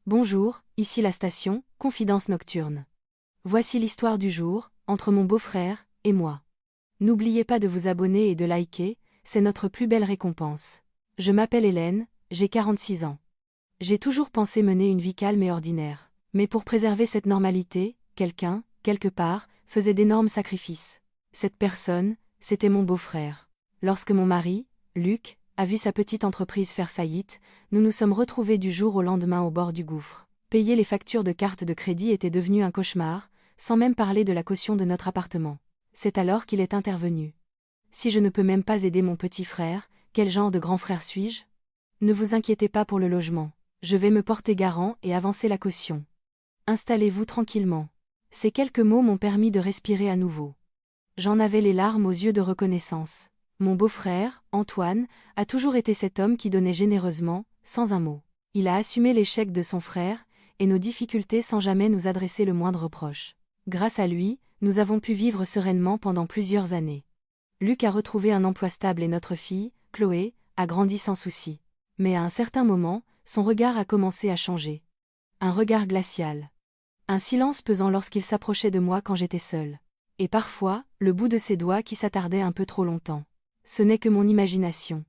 Bonjour, ici la station, Confidence nocturne. Voici l'histoire du jour, entre mon beau-frère et moi. N'oubliez pas de vous abonner et de liker, c'est notre plus belle récompense. Je m'appelle Hélène, j'ai 46 ans. J'ai toujours pensé mener une vie calme et ordinaire. Mais pour préserver cette normalité, quelqu'un, quelque part, faisait d'énormes sacrifices. Cette personne, c'était mon beau-frère. Lorsque mon mari, Luc, a vu sa petite entreprise faire faillite, nous nous sommes retrouvés du jour au lendemain au bord du gouffre. Payer les factures de carte de crédit était devenu un cauchemar, sans même parler de la caution de notre appartement. C'est alors qu'il est intervenu. Si je ne peux même pas aider mon petit frère, quel genre de grand frère suis-je? Ne vous inquiétez pas pour le logement. Je vais me porter garant et avancer la caution. Installez-vous tranquillement. Ces quelques mots m'ont permis de respirer à nouveau. J'en avais les larmes aux yeux de reconnaissance. Mon beau-frère, Antoine, a toujours été cet homme qui donnait généreusement, sans un mot. Il a assumé l'échec de son frère, et nos difficultés sans jamais nous adresser le moindre reproche. Grâce à lui, nous avons pu vivre sereinement pendant plusieurs années. Luc a retrouvé un emploi stable et notre fille, Chloé, a grandi sans souci. Mais à un certain moment, son regard a commencé à changer. Un regard glacial. Un silence pesant lorsqu'il s'approchait de moi quand j'étais seule. Et parfois, le bout de ses doigts qui s'attardait un peu trop longtemps. Ce n'est que mon imagination.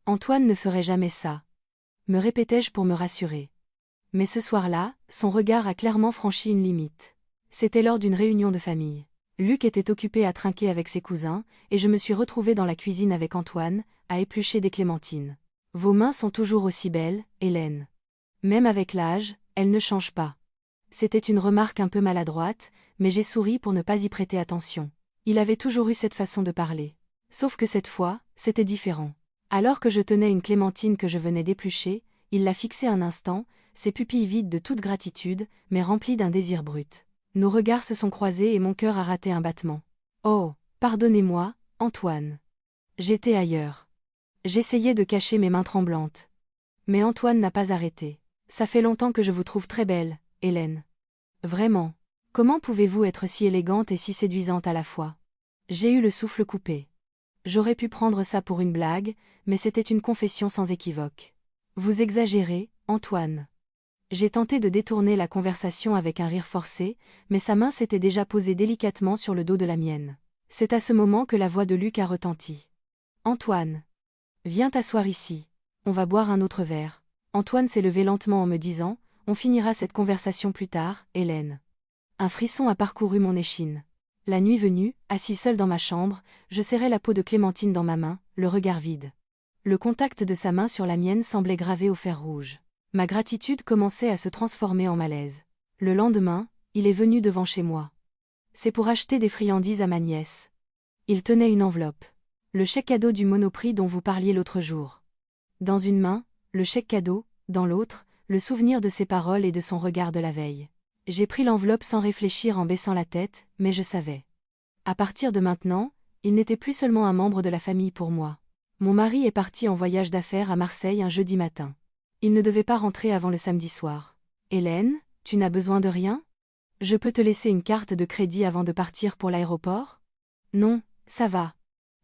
Antoine ne ferait jamais ça. Me répétais-je pour me rassurer. Mais ce soir-là, son regard a clairement franchi une limite. C'était lors d'une réunion de famille. Luc était occupé à trinquer avec ses cousins, et je me suis retrouvée dans la cuisine avec Antoine, à éplucher des clémentines. Vos mains sont toujours aussi belles, Hélène. Même avec l'âge, elles ne changent pas. C'était une remarque un peu maladroite, mais j'ai souri pour ne pas y prêter attention. Il avait toujours eu cette façon de parler. Sauf que cette fois, c'était différent. Alors que je tenais une clémentine que je venais d'éplucher, il l'a fixée un instant, ses pupilles vides de toute gratitude, mais remplies d'un désir brut. Nos regards se sont croisés et mon cœur a raté un battement. Oh, pardonnez-moi, Antoine. J'étais ailleurs. J'essayais de cacher mes mains tremblantes. Mais Antoine n'a pas arrêté. Ça fait longtemps que je vous trouve très belle, Hélène. Vraiment. Comment pouvez-vous être si élégante et si séduisante à la fois? J'ai eu le souffle coupé. J'aurais pu prendre ça pour une blague, mais c'était une confession sans équivoque. Vous exagérez, Antoine. J'ai tenté de détourner la conversation avec un rire forcé, mais sa main s'était déjà posée délicatement sur le dos de la mienne. C'est à ce moment que la voix de Luc a retenti. Antoine. Viens t'asseoir ici. On va boire un autre verre. Antoine s'est levé lentement en me disant, on finira cette conversation plus tard, Hélène. Un frisson a parcouru mon échine. La nuit venue, assis seul dans ma chambre, je serrais la peau de Clémentine dans ma main, le regard vide. Le contact de sa main sur la mienne semblait gravé au fer rouge. Ma gratitude commençait à se transformer en malaise. Le lendemain, il est venu devant chez moi. C'est pour acheter des friandises à ma nièce. Il tenait une enveloppe. Le chèque cadeau du Monoprix dont vous parliez l'autre jour. Dans une main, le chèque cadeau, dans l'autre, le souvenir de ses paroles et de son regard de la veille. J'ai pris l'enveloppe sans réfléchir en baissant la tête, mais je savais. À partir de maintenant, il n'était plus seulement un membre de la famille pour moi. Mon mari est parti en voyage d'affaires à Marseille un jeudi matin. Il ne devait pas rentrer avant le samedi soir. Hélène, tu n'as besoin de rien? Je peux te laisser une carte de crédit avant de partir pour l'aéroport? Non, ça va.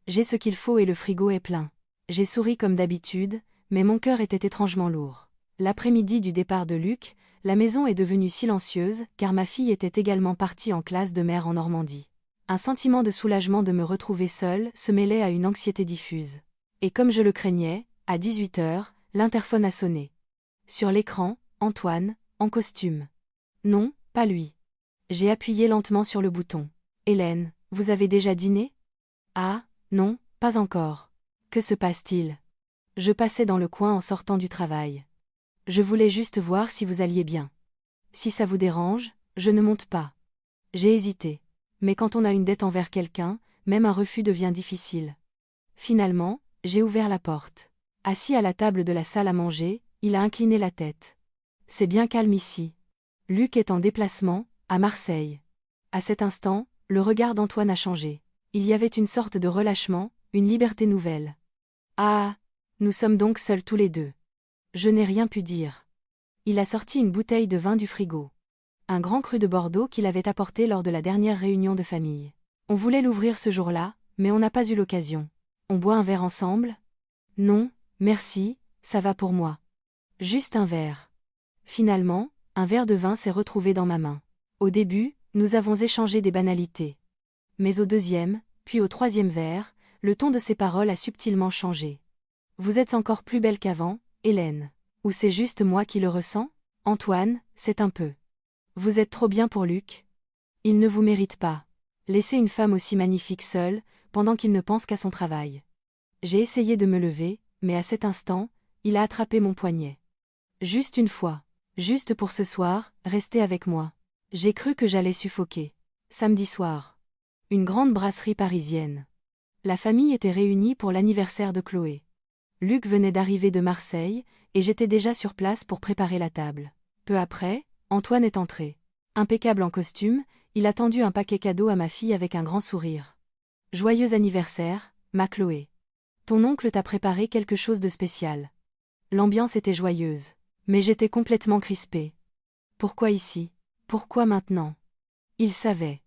J'ai ce qu'il faut et le frigo est plein. J'ai souri comme d'habitude, mais mon cœur était étrangement lourd. L'après-midi du départ de Luc, la maison est devenue silencieuse car ma fille était également partie en classe de mer en Normandie. Un sentiment de soulagement de me retrouver seule se mêlait à une anxiété diffuse. Et comme je le craignais, à 18 heures, l'interphone a sonné. Sur l'écran, Antoine, en costume. Non, pas lui. J'ai appuyé lentement sur le bouton. Hélène, vous avez déjà dîné? Ah, non, pas encore. Que se passe-t-il? Je passais dans le coin en sortant du travail. Je voulais juste voir si vous alliez bien. Si ça vous dérange, je ne monte pas. J'ai hésité. Mais quand on a une dette envers quelqu'un, même un refus devient difficile. Finalement, j'ai ouvert la porte. Assis à la table de la salle à manger, il a incliné la tête. C'est bien calme ici. Luc est en déplacement, à Marseille. À cet instant, le regard d'Antoine a changé. Il y avait une sorte de relâchement, une liberté nouvelle. Ah, nous sommes donc seuls tous les deux. Je n'ai rien pu dire. Il a sorti une bouteille de vin du frigo. Un grand cru de Bordeaux qu'il avait apporté lors de la dernière réunion de famille. On voulait l'ouvrir ce jour-là, mais on n'a pas eu l'occasion. On boit un verre ensemble? Non, merci, ça va pour moi. Juste un verre. Finalement, un verre de vin s'est retrouvé dans ma main. Au début, nous avons échangé des banalités. Mais au deuxième, puis au troisième verre, le ton de ses paroles a subtilement changé. Vous êtes encore plus belle qu'avant, Hélène. Ou c'est juste moi qui le ressens? Antoine, c'est un peu. Vous êtes trop bien pour Luc. Il ne vous mérite pas. Laissez une femme aussi magnifique seule, pendant qu'il ne pense qu'à son travail. J'ai essayé de me lever, mais à cet instant, il a attrapé mon poignet. Juste une fois. Juste pour ce soir, restez avec moi. J'ai cru que j'allais suffoquer. Samedi soir. Une grande brasserie parisienne. La famille était réunie pour l'anniversaire de Chloé. Luc venait d'arriver de Marseille, et j'étais déjà sur place pour préparer la table. Peu après, Antoine est entré. Impeccable en costume, il a tendu un paquet cadeau à ma fille avec un grand sourire. Joyeux anniversaire, ma Chloé. Ton oncle t'a préparé quelque chose de spécial. L'ambiance était joyeuse, mais j'étais complètement crispée. Pourquoi ici? Pourquoi maintenant? Il savait.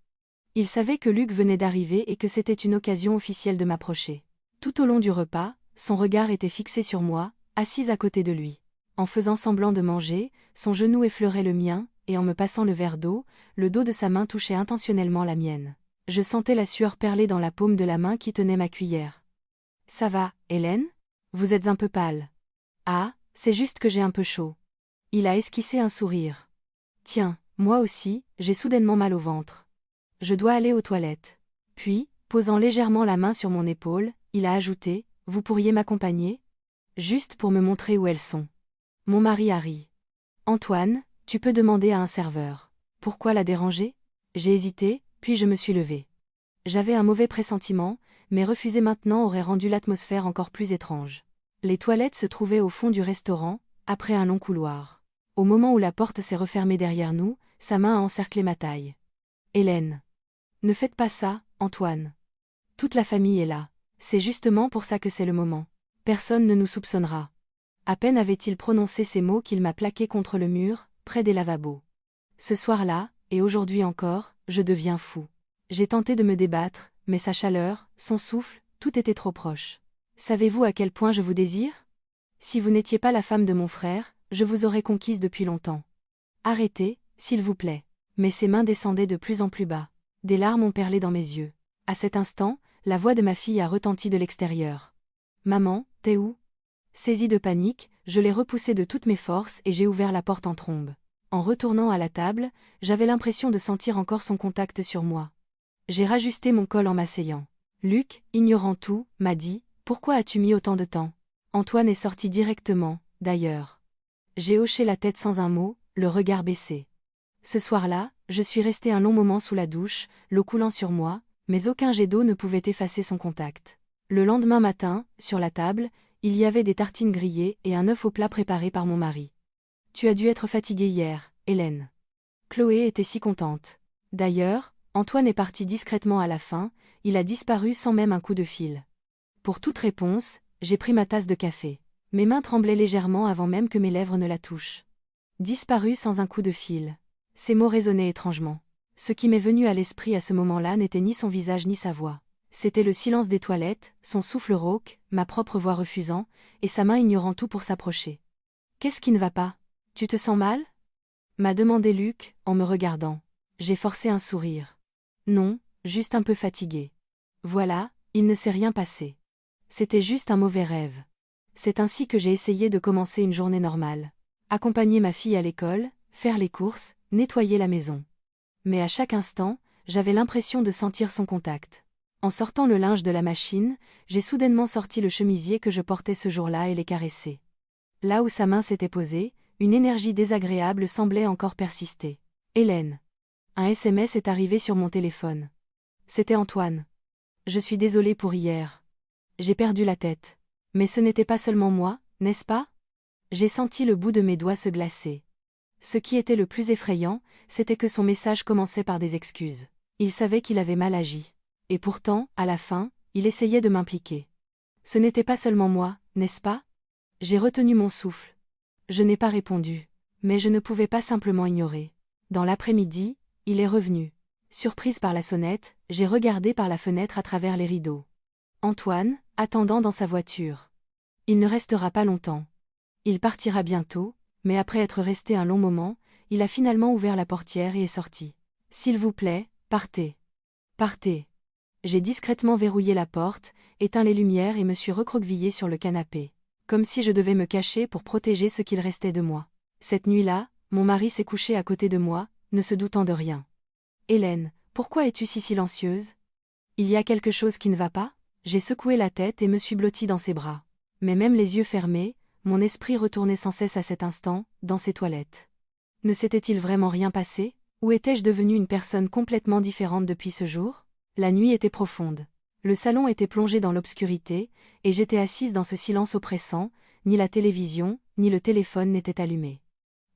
Il savait que Luc venait d'arriver et que c'était une occasion officielle de m'approcher. Tout au long du repas, son regard était fixé sur moi, assise à côté de lui. En faisant semblant de manger, son genou effleurait le mien, et en me passant le verre d'eau, le dos de sa main touchait intentionnellement la mienne. Je sentais la sueur perler dans la paume de la main qui tenait ma cuillère. Ça va, Hélène? Vous êtes un peu pâle. Ah, c'est juste que j'ai un peu chaud. Il a esquissé un sourire. Tiens, moi aussi, j'ai soudainement mal au ventre. Je dois aller aux toilettes. Puis, posant légèrement la main sur mon épaule, il a ajouté, vous pourriez m'accompagner? Juste pour me montrer où elles sont. Mon mari a ri. Antoine, tu peux demander à un serveur. Pourquoi la déranger? J'ai hésité, puis je me suis levée. J'avais un mauvais pressentiment, mais refuser maintenant aurait rendu l'atmosphère encore plus étrange. Les toilettes se trouvaient au fond du restaurant, après un long couloir. Au moment où la porte s'est refermée derrière nous, sa main a encerclé ma taille. Hélène. Ne faites pas ça, Antoine. Toute la famille est là. C'est justement pour ça que c'est le moment. Personne ne nous soupçonnera. À peine avait-il prononcé ces mots qu'il m'a plaqué contre le mur, près des lavabos. Ce soir-là, et aujourd'hui encore, je deviens fou. J'ai tenté de me débattre, mais sa chaleur, son souffle, tout était trop proche. Savez-vous à quel point je vous désire? Si vous n'étiez pas la femme de mon frère, je vous aurais conquise depuis longtemps. Arrêtez, s'il vous plaît. Mais ses mains descendaient de plus en plus bas. Des larmes ont perlé dans mes yeux. À cet instant, la voix de ma fille a retenti de l'extérieur. Maman, t'es où? Saisie de panique, je l'ai repoussée de toutes mes forces et j'ai ouvert la porte en trombe. En retournant à la table, j'avais l'impression de sentir encore son contact sur moi. J'ai rajusté mon col en m'asseyant. Luc, ignorant tout, m'a dit, pourquoi as-tu mis autant de temps? Antoine est sorti directement, d'ailleurs. J'ai hoché la tête sans un mot, le regard baissé. Ce soir-là, je suis restée un long moment sous la douche, l'eau coulant sur moi, mais aucun jet d'eau ne pouvait effacer son contact. Le lendemain matin, sur la table, il y avait des tartines grillées et un œuf au plat préparé par mon mari. Tu as dû être fatiguée hier, Hélène. Chloé était si contente. D'ailleurs, Antoine est parti discrètement à la fin, il a disparu sans même un coup de fil. Pour toute réponse, j'ai pris ma tasse de café. Mes mains tremblaient légèrement avant même que mes lèvres ne la touchent. Disparu sans un coup de fil. Ces mots résonnaient étrangement. Ce qui m'est venu à l'esprit à ce moment-là n'était ni son visage ni sa voix. C'était le silence des toilettes, son souffle rauque, ma propre voix refusant, et sa main ignorant tout pour s'approcher. Qu'est-ce qui ne va pas? Tu te sens mal? M'a demandé Luc, en me regardant. J'ai forcé un sourire. Non, juste un peu fatigué. Voilà, il ne s'est rien passé. C'était juste un mauvais rêve. C'est ainsi que j'ai essayé de commencer une journée normale. Accompagner ma fille à l'école, faire les courses, nettoyer la maison. Mais à chaque instant, j'avais l'impression de sentir son contact. En sortant le linge de la machine, j'ai soudainement sorti le chemisier que je portais ce jour-là et l'ai caressé. Là où sa main s'était posée, une énergie désagréable semblait encore persister. Hélène. Un SMS est arrivé sur mon téléphone. C'était Antoine. Je suis désolée pour hier. J'ai perdu la tête. Mais ce n'était pas seulement moi, n'est-ce pas? J'ai senti le bout de mes doigts se glacer. Ce qui était le plus effrayant, c'était que son message commençait par des excuses. Il savait qu'il avait mal agi. Et pourtant, à la fin, il essayait de m'impliquer. Ce n'était pas seulement moi, n'est-ce pas? J'ai retenu mon souffle. Je n'ai pas répondu. Mais je ne pouvais pas simplement ignorer. Dans l'après-midi, il est revenu. Surprise par la sonnette, j'ai regardé par la fenêtre à travers les rideaux. Antoine, attendant dans sa voiture. Il ne restera pas longtemps. Il partira bientôt, Mais après être resté un long moment, il a finalement ouvert la portière et est sorti. « S'il vous plaît, partez. Partez. » J'ai discrètement verrouillé la porte, éteint les lumières et me suis recroquevillé sur le canapé. Comme si je devais me cacher pour protéger ce qu'il restait de moi. Cette nuit-là, mon mari s'est couché à côté de moi, ne se doutant de rien. « Hélène, pourquoi es-tu si silencieuse ? Il y a quelque chose qui ne va pas ?» J'ai secoué la tête et me suis blottie dans ses bras. Mais même les yeux fermés, mon esprit retournait sans cesse à cet instant, dans ses toilettes. Ne s'était-il vraiment rien passé ? Ou étais-je devenue une personne complètement différente depuis ce jour ? La nuit était profonde. Le salon était plongé dans l'obscurité, et j'étais assise dans ce silence oppressant, ni la télévision, ni le téléphone n'étaient allumés.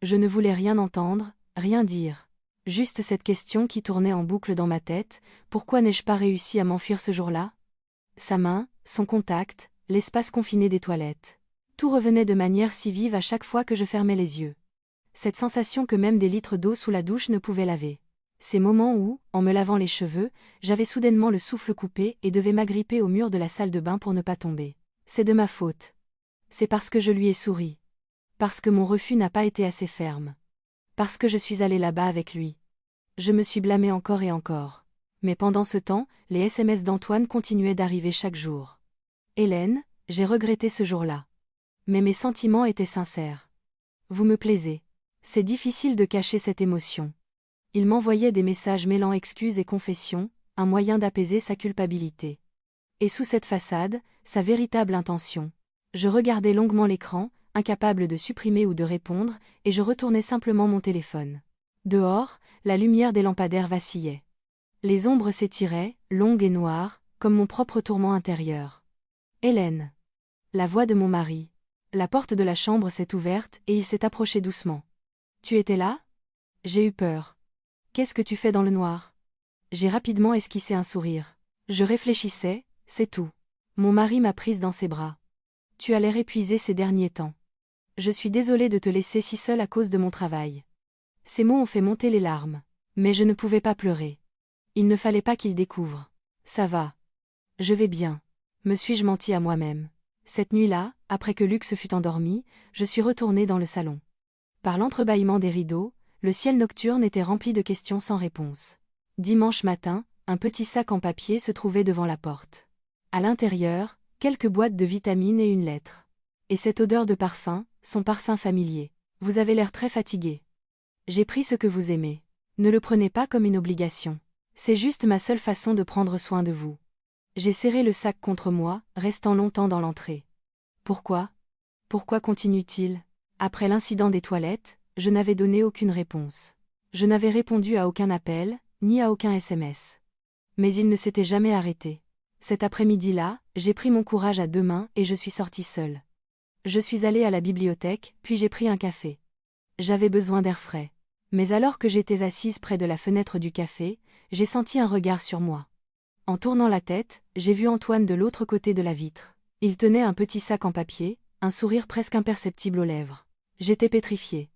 Je ne voulais rien entendre, rien dire. Juste cette question qui tournait en boucle dans ma tête, pourquoi n'ai-je pas réussi à m'enfuir ce jour-là ? Sa main, son contact, l'espace confiné des toilettes. Tout revenait de manière si vive à chaque fois que je fermais les yeux. Cette sensation que même des litres d'eau sous la douche ne pouvaient laver. Ces moments où, en me lavant les cheveux, j'avais soudainement le souffle coupé et devais m'agripper au mur de la salle de bain pour ne pas tomber. C'est de ma faute. C'est parce que je lui ai souri. Parce que mon refus n'a pas été assez ferme. Parce que je suis allée là-bas avec lui. Je me suis blâmée encore et encore. Mais pendant ce temps, les SMS d'Antoine continuaient d'arriver chaque jour. « Hélène, j'ai regretté ce jour-là. Mais mes sentiments étaient sincères. Vous me plaisez. C'est difficile de cacher cette émotion. » Il m'envoyait des messages mêlant excuses et confessions, un moyen d'apaiser sa culpabilité. Et sous cette façade, sa véritable intention. Je regardais longuement l'écran, incapable de supprimer ou de répondre, et je retournais simplement mon téléphone. Dehors, la lumière des lampadaires vacillait. Les ombres s'étiraient, longues et noires, comme mon propre tourment intérieur. « Hélène. » La voix de mon mari. La porte de la chambre s'est ouverte et il s'est approché doucement. « Tu étais là ? » J'ai eu peur. « Qu'est-ce que tu fais dans le noir ?» J'ai rapidement esquissé un sourire. Je réfléchissais, c'est tout. Mon mari m'a prise dans ses bras. « Tu as l'air épuisée ces derniers temps. Je suis désolée de te laisser si seule à cause de mon travail. » Ces mots ont fait monter les larmes. Mais je ne pouvais pas pleurer. Il ne fallait pas qu'il découvre. « Ça va. Je vais bien. » Me suis-je menti à moi-même. Cette nuit-là, après que Luc se fut endormi, je suis retournée dans le salon. Par l'entrebâillement des rideaux, le ciel nocturne était rempli de questions sans réponse. Dimanche matin, un petit sac en papier se trouvait devant la porte. À l'intérieur, quelques boîtes de vitamines et une lettre. Et cette odeur de parfum, son parfum familier. « Vous avez l'air très fatigué. J'ai pris ce que vous aimez. Ne le prenez pas comme une obligation. C'est juste ma seule façon de prendre soin de vous. » J'ai serré le sac contre moi, restant longtemps dans l'entrée. Pourquoi ? Pourquoi continue-t-il ? Après l'incident des toilettes, je n'avais donné aucune réponse. Je n'avais répondu à aucun appel, ni à aucun SMS. Mais il ne s'était jamais arrêté. Cet après-midi-là, j'ai pris mon courage à deux mains et je suis sortie seule. Je suis allée à la bibliothèque, puis j'ai pris un café. J'avais besoin d'air frais. Mais alors que j'étais assise près de la fenêtre du café, j'ai senti un regard sur moi. En tournant la tête, j'ai vu Antoine de l'autre côté de la vitre. Il tenait un petit sac en papier, un sourire presque imperceptible aux lèvres. J'étais pétrifiée.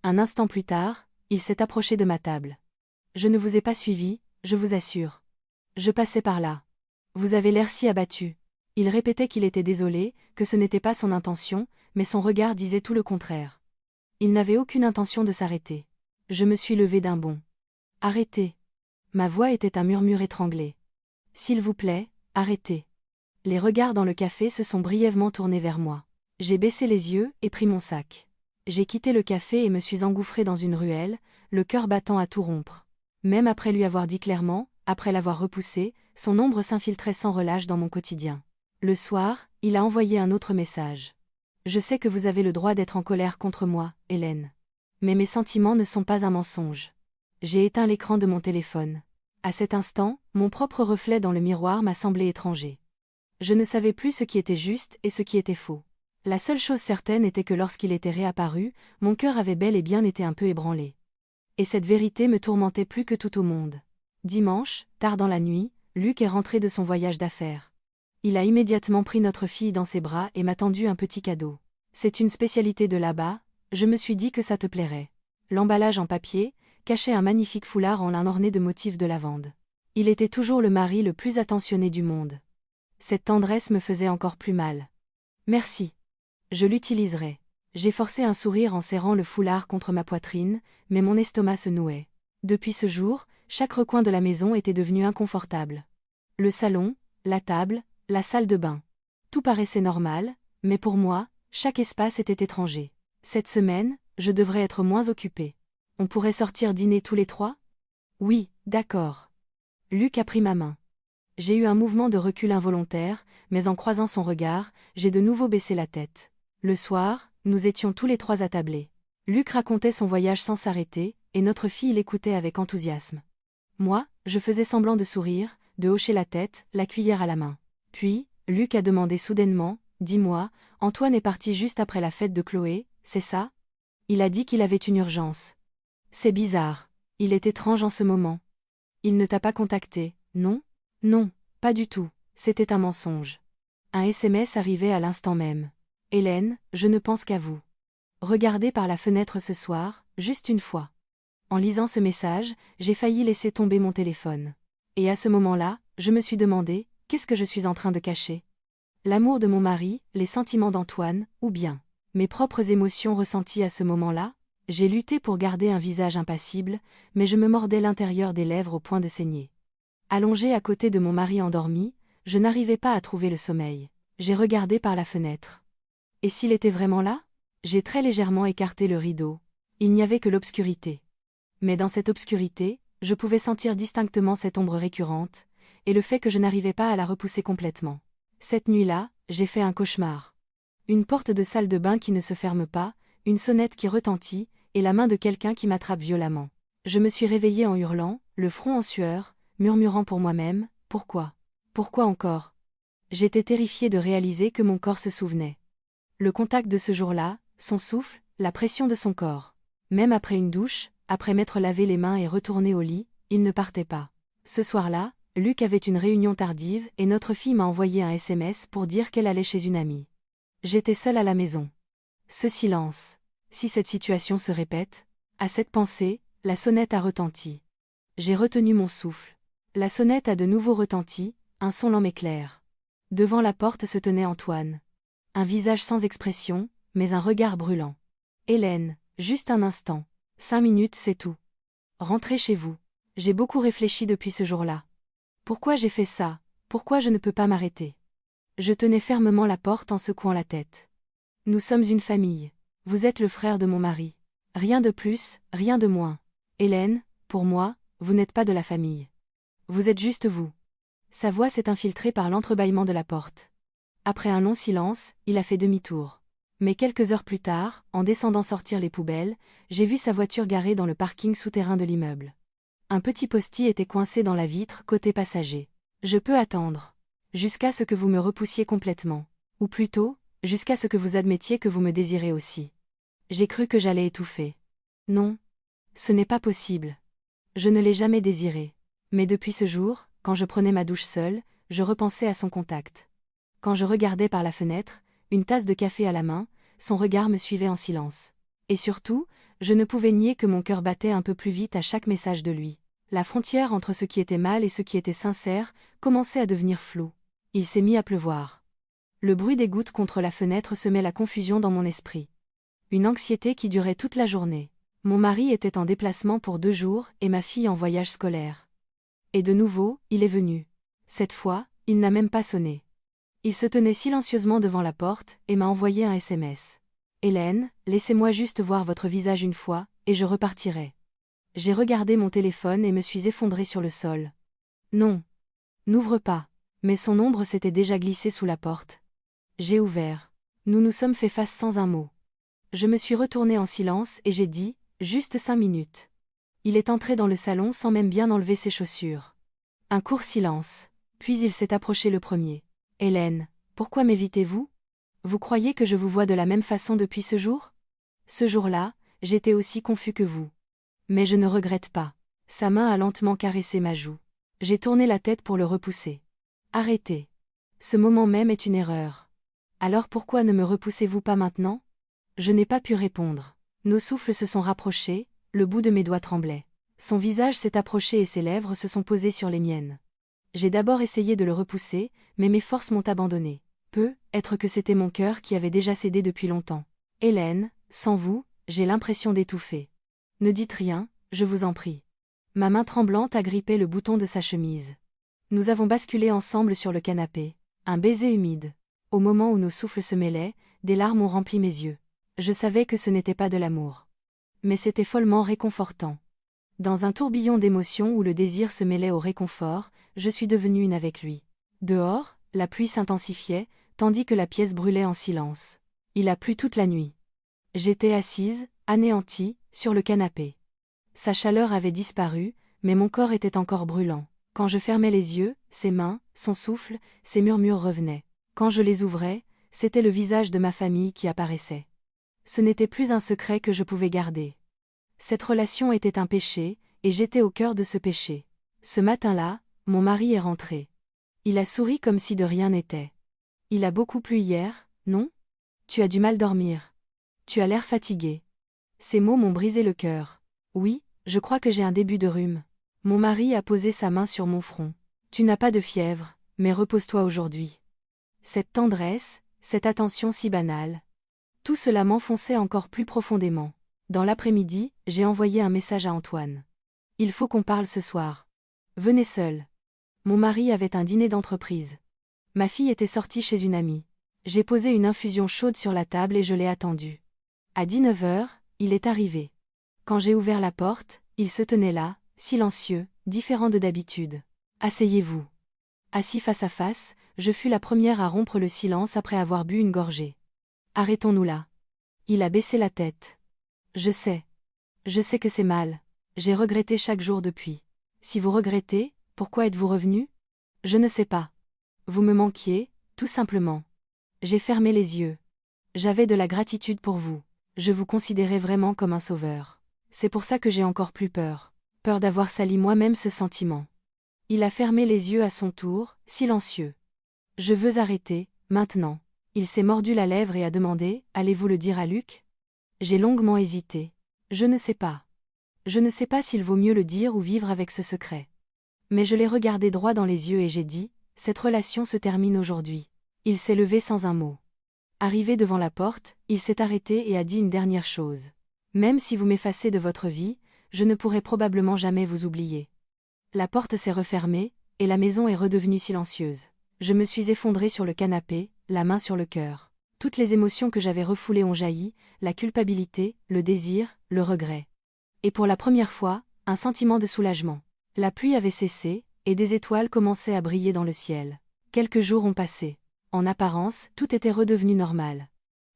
Un instant plus tard, il s'est approché de ma table. « Je ne vous ai pas suivi, je vous assure. Je passais par là. Vous avez l'air si abattu. » Il répétait qu'il était désolé, que ce n'était pas son intention, mais son regard disait tout le contraire. Il n'avait aucune intention de s'arrêter. Je me suis levée d'un bond. « Arrêtez. » Ma voix était un murmure étranglé. « S'il vous plaît, arrêtez. » Les regards dans le café se sont brièvement tournés vers moi. J'ai baissé les yeux et pris mon sac. J'ai quitté le café et me suis engouffrée dans une ruelle, le cœur battant à tout rompre. Même après lui avoir dit clairement, après l'avoir repoussé, son ombre s'infiltrait sans relâche dans mon quotidien. Le soir, il a envoyé un autre message. « Je sais que vous avez le droit d'être en colère contre moi, Hélène. Mais mes sentiments ne sont pas un mensonge. » J'ai éteint l'écran de mon téléphone. À cet instant, mon propre reflet dans le miroir m'a semblé étranger. Je ne savais plus ce qui était juste et ce qui était faux. La seule chose certaine était que lorsqu'il était réapparu, mon cœur avait bel et bien été un peu ébranlé. Et cette vérité me tourmentait plus que tout au monde. Dimanche, tard dans la nuit, Luc est rentré de son voyage d'affaires. Il a immédiatement pris notre fille dans ses bras et m'a tendu un petit cadeau. C'est une spécialité de là-bas, je me suis dit que ça te plairait. L'emballage en papier cachait un magnifique foulard en lin orné de motifs de lavande. Il était toujours le mari le plus attentionné du monde. Cette tendresse me faisait encore plus mal. Merci. Je l'utiliserai. J'ai forcé un sourire en serrant le foulard contre ma poitrine, mais mon estomac se nouait. Depuis ce jour, chaque recoin de la maison était devenu inconfortable. Le salon, la table, la salle de bain. Tout paraissait normal, mais pour moi, chaque espace était étranger. Cette semaine, je devrais être moins occupée. On pourrait sortir dîner tous les trois? Oui, d'accord. Luc a pris ma main. J'ai eu un mouvement de recul involontaire, mais en croisant son regard, j'ai de nouveau baissé la tête. Le soir, nous étions tous les trois attablés. Luc racontait son voyage sans s'arrêter, et notre fille l'écoutait avec enthousiasme. Moi, je faisais semblant de sourire, de hocher la tête, la cuillère à la main. Puis, Luc a demandé soudainement, « Dis-moi, Antoine est parti juste après la fête de Chloé, c'est ça? Il a dit qu'il avait une urgence. C'est bizarre. Il est étrange en ce moment. Il ne t'a pas contacté, non? Non, pas du tout, c'était un mensonge. » Un SMS arrivait à l'instant même. « Hélène, je ne pense qu'à vous. Regardez par la fenêtre ce soir, juste une fois. » En lisant ce message, j'ai failli laisser tomber mon téléphone. Et à ce moment-là, je me suis demandé, qu'est-ce que je suis en train de cacher? L'amour de mon mari, les sentiments d'Antoine, ou bien mes propres émotions ressenties à ce moment-là? J'ai lutté pour garder un visage impassible, mais je me mordais l'intérieur des lèvres au point de saigner. Allongée à côté de mon mari endormi, je n'arrivais pas à trouver le sommeil. J'ai regardé par la fenêtre. Et s'il était vraiment là? J'ai très légèrement écarté le rideau. Il n'y avait que l'obscurité. Mais dans cette obscurité, je pouvais sentir distinctement cette ombre récurrente, et le fait que je n'arrivais pas à la repousser complètement. Cette nuit-là, j'ai fait un cauchemar. Une porte de salle de bain qui ne se ferme pas, une sonnette qui retentit, et la main de quelqu'un qui m'attrape violemment. Je me suis réveillée en hurlant, le front en sueur, murmurant pour moi-même, « Pourquoi? Pourquoi encore ?» J'étais terrifiée de réaliser que mon corps se souvenait. Le contact de ce jour-là, son souffle, la pression de son corps. Même après une douche, après m'être lavé les mains et retourné au lit, il ne partait pas. Ce soir-là, Luc avait une réunion tardive et notre fille m'a envoyé un SMS pour dire qu'elle allait chez une amie. J'étais seule à la maison. Ce silence. Si cette situation se répète? À cette pensée, la sonnette a retenti. J'ai retenu mon souffle. La sonnette a de nouveau retenti, un son lent mais clair. Devant la porte se tenait Antoine. Un visage sans expression, mais un regard brûlant. « Hélène, juste un instant. 5 minutes, c'est tout. Rentrez chez vous. J'ai beaucoup réfléchi depuis ce jour-là. Pourquoi j'ai fait ça? Pourquoi je ne peux pas m'arrêter? » Je tenais fermement la porte en secouant la tête. « Nous sommes une famille. Vous êtes le frère de mon mari. Rien de plus, rien de moins. Hélène, pour moi, vous n'êtes pas de la famille. Vous êtes juste vous. » Sa voix s'est infiltrée par l'entrebâillement de la porte. Après un long silence, il a fait demi-tour. Mais quelques heures plus tard, en descendant sortir les poubelles, j'ai vu sa voiture garée dans le parking souterrain de l'immeuble. Un petit post-it était coincé dans la vitre côté passager. « Je peux attendre. Jusqu'à ce que vous me repoussiez complètement. Ou plutôt, jusqu'à ce que vous admettiez que vous me désirez aussi. » J'ai cru que j'allais étouffer. Non. Ce n'est pas possible. Je ne l'ai jamais désiré. Mais depuis ce jour, quand je prenais ma douche seule, je repensais à son contact. Quand je regardais par la fenêtre, une tasse de café à la main, son regard me suivait en silence. Et surtout, je ne pouvais nier que mon cœur battait un peu plus vite à chaque message de lui. La frontière entre ce qui était mal et ce qui était sincère commençait à devenir floue. Il s'est mis à pleuvoir. Le bruit des gouttes contre la fenêtre semait la confusion dans mon esprit. Une anxiété qui durait toute la journée. Mon mari était en déplacement pour 2 jours et ma fille en voyage scolaire. Et de nouveau, il est venu. Cette fois, il n'a même pas sonné. Il se tenait silencieusement devant la porte et m'a envoyé un SMS. « Hélène, laissez-moi juste voir votre visage une fois, et je repartirai. » J'ai regardé mon téléphone et me suis effondrée sur le sol. Non. N'ouvre pas. Mais son ombre s'était déjà glissée sous la porte. J'ai ouvert. Nous nous sommes fait face sans un mot. Je me suis retournée en silence et j'ai dit, juste 5 minutes. Il est entré dans le salon sans même bien enlever ses chaussures. Un court silence. Puis il s'est approché le premier. « Hélène, pourquoi m'évitez-vous? Vous croyez que je vous vois de la même façon depuis ce jour? Ce jour-là, j'étais aussi confus que vous. Mais je ne regrette pas. » Sa main a lentement caressé ma joue. J'ai tourné la tête pour le repousser. « Arrêtez. Ce moment même est une erreur. Alors pourquoi ne me repoussez-vous pas maintenant? » Je n'ai pas pu répondre. Nos souffles se sont rapprochés, le bout de mes doigts tremblait. Son visage s'est approché et ses lèvres se sont posées sur les miennes. J'ai d'abord essayé de le repousser, mais mes forces m'ont abandonné. Peut-être que c'était mon cœur qui avait déjà cédé depuis longtemps. Hélène, sans vous, j'ai l'impression d'étouffer. Ne dites rien, je vous en prie. Ma main tremblante agrippait le bouton de sa chemise. Nous avons basculé ensemble sur le canapé. Un baiser humide. Au moment où nos souffles se mêlaient, des larmes ont rempli mes yeux. Je savais que ce n'était pas de l'amour. Mais c'était follement réconfortant. Dans un tourbillon d'émotions où le désir se mêlait au réconfort, je suis devenue une avec lui. Dehors, la pluie s'intensifiait, tandis que la pièce brûlait en silence. Il a plu toute la nuit. J'étais assise, anéantie, sur le canapé. Sa chaleur avait disparu, mais mon corps était encore brûlant. Quand je fermais les yeux, ses mains, son souffle, ses murmures revenaient. Quand je les ouvrais, c'était le visage de ma famille qui apparaissait. Ce n'était plus un secret que je pouvais garder. Cette relation était un péché, et j'étais au cœur de ce péché. Ce matin-là, mon mari est rentré. Il a souri comme si de rien n'était. Il a beaucoup plu hier, non? Tu as du mal dormir. Tu as l'air fatigué. Ces mots m'ont brisé le cœur. Oui, je crois que j'ai un début de rhume. Mon mari a posé sa main sur mon front. Tu n'as pas de fièvre, mais repose-toi aujourd'hui. Cette tendresse, cette attention si banale. Tout cela m'enfonçait encore plus profondément. Dans l'après-midi, j'ai envoyé un message à Antoine. Il faut qu'on parle ce soir. Venez seul. Mon mari avait un dîner d'entreprise. Ma fille était sortie chez une amie. J'ai posé une infusion chaude sur la table et je l'ai attendu. À 19h, il est arrivé. Quand j'ai ouvert la porte, il se tenait là, silencieux, différent de d'habitude. Asseyez-vous. Assis face à face, je fus la première à rompre le silence après avoir bu une gorgée. Arrêtons-nous là. Il a baissé la tête. Je sais. Je sais que c'est mal. J'ai regretté chaque jour depuis. Si vous regrettez, pourquoi êtes-vous revenu? Je ne sais pas. Vous me manquiez, tout simplement. J'ai fermé les yeux. J'avais de la gratitude pour vous. Je vous considérais vraiment comme un sauveur. C'est pour ça que j'ai encore plus peur. Peur d'avoir sali moi-même ce sentiment. Il a fermé les yeux à son tour, silencieux. Je veux arrêter, maintenant. Il s'est mordu la lèvre et a demandé, allez-vous le dire à Luc? J'ai longuement hésité. Je ne sais pas. Je ne sais pas s'il vaut mieux le dire ou vivre avec ce secret. Mais je l'ai regardé droit dans les yeux et j'ai dit, cette relation se termine aujourd'hui. Il s'est levé sans un mot. Arrivé devant la porte, il s'est arrêté et a dit une dernière chose. Même si vous m'effacez de votre vie, je ne pourrai probablement jamais vous oublier. La porte s'est refermée, et la maison est redevenue silencieuse. Je me suis effondrée sur le canapé, la main sur le cœur. Toutes les émotions que j'avais refoulées ont jailli, la culpabilité, le désir, le regret. Et pour la première fois, un sentiment de soulagement. La pluie avait cessé, et des étoiles commençaient à briller dans le ciel. Quelques jours ont passé. En apparence, tout était redevenu normal.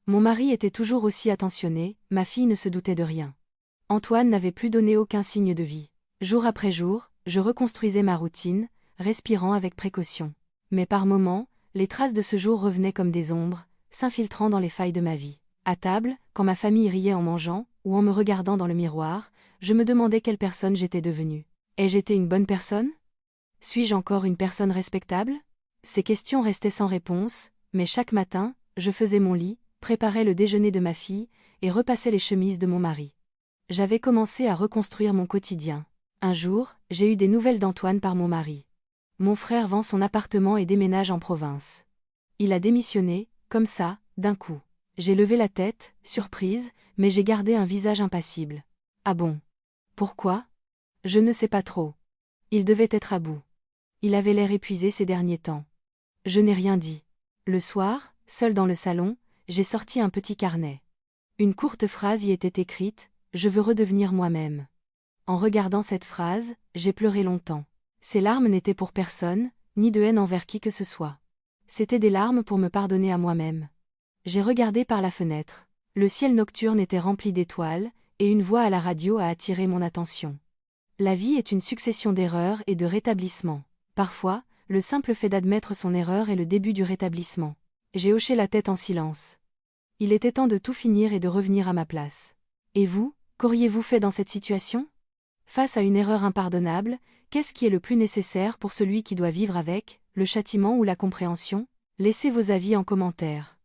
Mon mari était toujours aussi attentionné, ma fille ne se doutait de rien. Antoine n'avait plus donné aucun signe de vie. Jour après jour, je reconstruisais ma routine, respirant avec précaution. Mais par moments, les traces de ce jour revenaient comme des ombres, s'infiltrant dans les failles de ma vie. À table, quand ma famille riait en mangeant, ou en me regardant dans le miroir, je me demandais quelle personne j'étais devenue. Ai-je été une bonne personne? Suis-je encore une personne respectable? Ces questions restaient sans réponse, mais chaque matin, je faisais mon lit, préparais le déjeuner de ma fille, et repassais les chemises de mon mari. J'avais commencé à reconstruire mon quotidien. Un jour, j'ai eu des nouvelles d'Antoine par mon mari. Mon frère vend son appartement et déménage en province. Il a démissionné, comme ça, d'un coup. J'ai levé la tête, surprise, mais j'ai gardé un visage impassible. Ah bon? Pourquoi? Je ne sais pas trop. Il devait être à bout. Il avait l'air épuisé ces derniers temps. Je n'ai rien dit. Le soir, seul dans le salon, j'ai sorti un petit carnet. Une courte phrase y était écrite, « Je veux redevenir moi-même ». En regardant cette phrase, j'ai pleuré longtemps. Ces larmes n'étaient pour personne, ni de haine envers qui que ce soit. C'étaient des larmes pour me pardonner à moi-même. J'ai regardé par la fenêtre. Le ciel nocturne était rempli d'étoiles, et une voix à la radio a attiré mon attention. La vie est une succession d'erreurs et de rétablissements. Parfois, le simple fait d'admettre son erreur est le début du rétablissement. J'ai hoché la tête en silence. Il était temps de tout finir et de revenir à ma place. Et vous, qu'auriez-vous fait dans cette situation? Face à une erreur impardonnable, qu'est-ce qui est le plus nécessaire pour celui qui doit vivre avec, le châtiment ou la compréhension? Laissez vos avis en commentaire.